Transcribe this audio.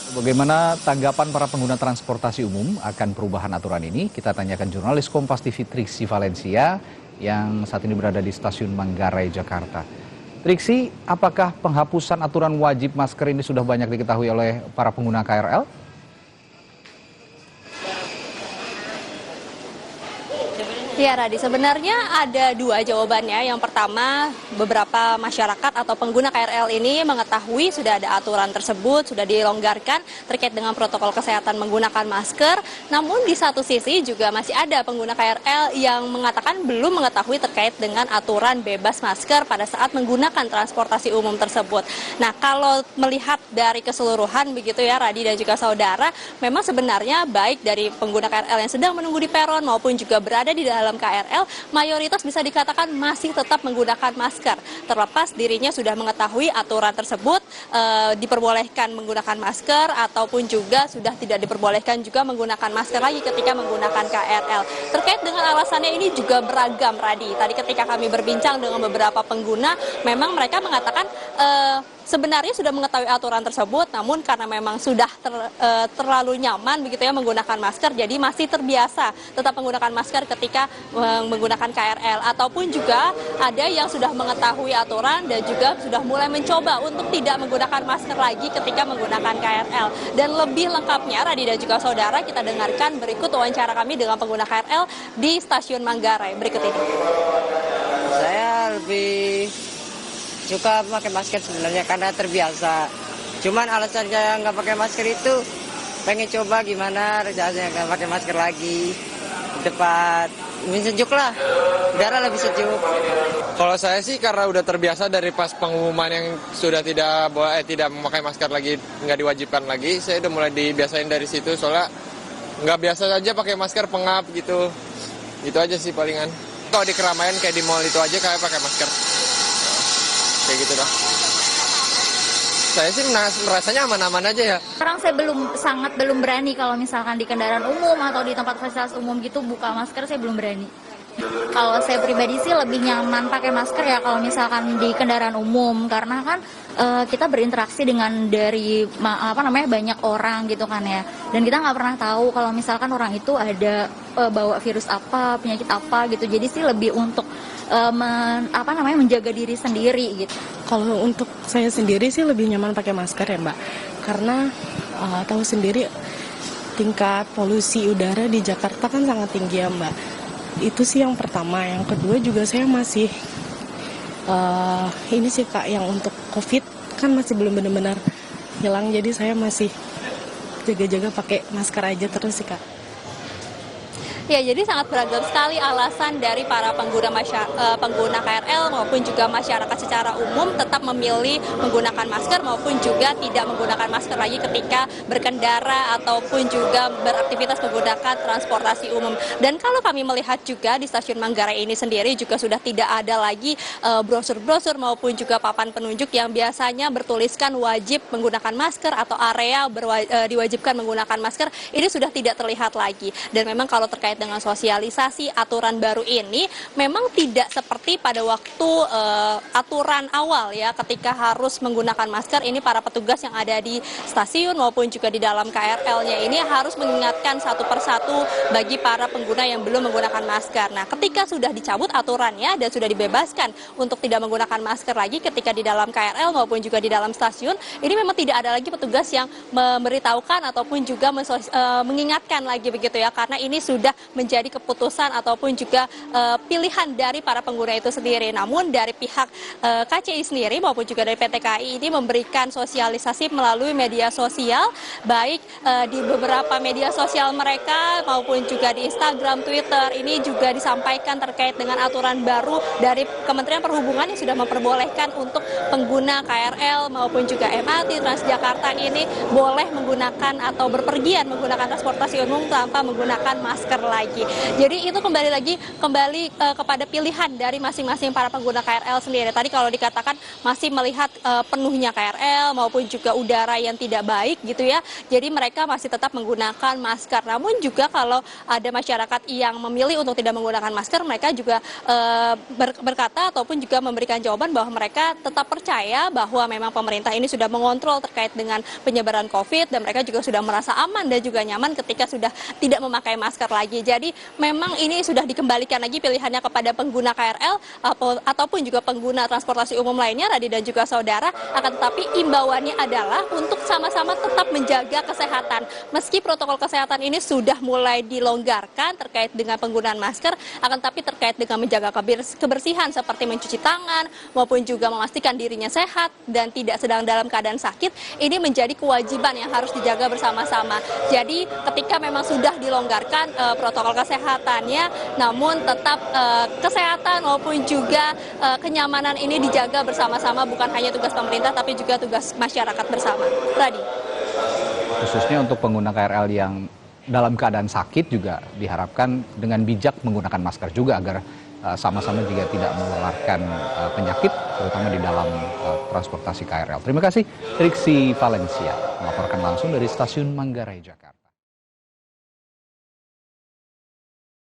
Bagaimana tanggapan para pengguna transportasi umum akan perubahan aturan ini? Kita tanyakan jurnalis Kompas TV Triksi Valencia yang saat ini berada di Stasiun Manggarai, Jakarta. Triksi, apakah penghapusan aturan wajib masker ini sudah banyak diketahui oleh para pengguna KRL? Ya Radi, sebenarnya ada dua jawabannya. Yang pertama, beberapa masyarakat atau pengguna KRL ini mengetahui sudah ada aturan tersebut, sudah dilonggarkan terkait dengan protokol kesehatan menggunakan masker. Namun di satu sisi juga masih ada pengguna KRL yang mengatakan belum mengetahui terkait dengan aturan bebas masker pada saat menggunakan transportasi umum tersebut. Nah, kalau melihat dari keseluruhan begitu ya Radi dan juga saudara, memang sebenarnya baik dari pengguna KRL yang sedang menunggu di peron maupun juga berada di dalam KRL, mayoritas bisa dikatakan masih tetap menggunakan masker. Terlepas dirinya sudah mengetahui aturan tersebut, diperbolehkan menggunakan masker ataupun juga sudah tidak diperbolehkan juga menggunakan masker lagi ketika menggunakan KRL. Terkait dengan alasannya ini juga beragam, Radi. Tadi ketika kami berbincang dengan beberapa pengguna, memang mereka mengatakan sebenarnya sudah mengetahui aturan tersebut, namun karena memang sudah terlalu nyaman begitu ya menggunakan masker, jadi masih terbiasa tetap menggunakan masker ketika menggunakan KRL. Ataupun juga ada yang sudah mengetahui aturan dan juga sudah mulai mencoba untuk tidak menggunakan masker lagi ketika menggunakan KRL. Dan lebih lengkapnya, Radi dan juga saudara, kita dengarkan berikut wawancara kami dengan pengguna KRL di Stasiun Manggarai berikut ini. Saya lebih suka pakai masker sebenarnya karena terbiasa. Cuman alasannya nggak pakai masker itu pengen coba gimana rasanya nggak pakai masker lagi. Tepat, lebih sejuk lah, udara lebih sejuk. Kalau saya sih karena udah terbiasa dari pas pengumuman yang sudah tidak memakai masker lagi, nggak diwajibkan lagi, saya udah mulai dibiasain dari situ. Soalnya nggak biasa aja pakai masker pengap gitu. Itu aja sih palingan. Kalau di keramaian kayak di mall itu aja kayak pakai masker. Kayak gitu dah. Saya sih merasanya aman-aman aja ya. Sekarang saya sangat belum berani kalau misalkan di kendaraan umum atau di tempat fasilitas umum gitu buka masker, saya belum berani. Kalau saya pribadi sih lebih nyaman pakai masker ya kalau misalkan di kendaraan umum, karena kan kita berinteraksi dengan dari banyak orang gitu kan ya, dan kita nggak pernah tahu kalau misalkan orang itu ada bawa virus apa, penyakit apa gitu. Jadi sih lebih untuk menjaga diri sendiri gitu. Kalau untuk saya sendiri sih lebih nyaman pakai masker ya Mbak, karena tahu sendiri tingkat polusi udara di Jakarta kan sangat tinggi ya Mbak. Itu sih yang pertama. Yang kedua juga saya masih ini sih Kak, yang untuk COVID kan masih belum benar-benar hilang, jadi saya masih jaga-jaga pakai masker aja terus sih Kak. Ya, jadi sangat beragam sekali alasan dari para pengguna KRL maupun juga masyarakat secara umum tetap memilih menggunakan masker maupun juga tidak menggunakan masker lagi ketika berkendara ataupun juga beraktivitas menggunakan transportasi umum. Dan kalau kami melihat juga di Stasiun Manggarai ini sendiri juga sudah tidak ada lagi brosur-brosur maupun juga papan penunjuk yang biasanya bertuliskan wajib menggunakan masker atau area diwajibkan menggunakan masker. Ini sudah tidak terlihat lagi. Dan memang kalau terkait dengan sosialisasi aturan baru ini memang tidak seperti pada waktu aturan awal ya, ketika harus menggunakan masker. Ini para petugas yang ada di stasiun maupun juga di dalam KRL-nya ini harus mengingatkan satu persatu bagi para pengguna yang belum menggunakan masker. Nah, ketika sudah dicabut aturannya dan sudah dibebaskan untuk tidak menggunakan masker lagi ketika di dalam KRL maupun juga di dalam stasiun, ini memang tidak ada lagi petugas yang memberitahukan ataupun juga mengingatkan lagi begitu ya, karena ini sudah menjadi keputusan ataupun juga pilihan dari para pengguna itu sendiri. Namun dari pihak KCI sendiri maupun juga dari PT KAI ini memberikan sosialisasi melalui media sosial, baik di beberapa media sosial mereka maupun juga di Instagram, Twitter. Ini juga disampaikan terkait dengan aturan baru dari Kementerian Perhubungan yang sudah memperbolehkan untuk pengguna KRL maupun juga MRT, Transjakarta ini boleh menggunakan atau berpergian menggunakan transportasi umum tanpa menggunakan masker lagi. lagi. Jadi itu kembali kepada pilihan dari masing-masing para pengguna KRL sendiri. Tadi kalau dikatakan masih melihat penuhnya KRL maupun juga udara yang tidak baik gitu ya. Jadi mereka masih tetap menggunakan masker. Namun juga kalau ada masyarakat yang memilih untuk tidak menggunakan masker, mereka juga berkata ataupun juga memberikan jawaban bahwa mereka tetap percaya bahwa memang pemerintah ini sudah mengontrol terkait dengan penyebaran COVID dan mereka juga sudah merasa aman dan juga nyaman ketika sudah tidak memakai masker lagi. Jadi memang ini sudah dikembalikan lagi pilihannya kepada pengguna KRL ataupun juga pengguna transportasi umum lainnya, Radi dan juga saudara. Akan tetapi imbauannya adalah untuk sama-sama tetap menjaga kesehatan. Meski protokol kesehatan ini sudah mulai dilonggarkan terkait dengan penggunaan masker, akan tetapi terkait dengan menjaga kebersihan seperti mencuci tangan maupun juga memastikan dirinya sehat dan tidak sedang dalam keadaan sakit, ini menjadi kewajiban yang harus dijaga bersama-sama. Jadi ketika memang sudah dilonggarkan protokol kesehatannya, namun tetap kesehatan maupun juga kenyamanan ini dijaga bersama-sama, bukan hanya tugas pemerintah tapi juga tugas masyarakat bersama. Radi. Khususnya untuk pengguna KRL yang dalam keadaan sakit juga diharapkan dengan bijak menggunakan masker juga agar sama-sama juga tidak menularkan penyakit, terutama di dalam transportasi KRL. Terima kasih, Triksi Valencia melaporkan langsung dari Stasiun Manggarai, Jakarta.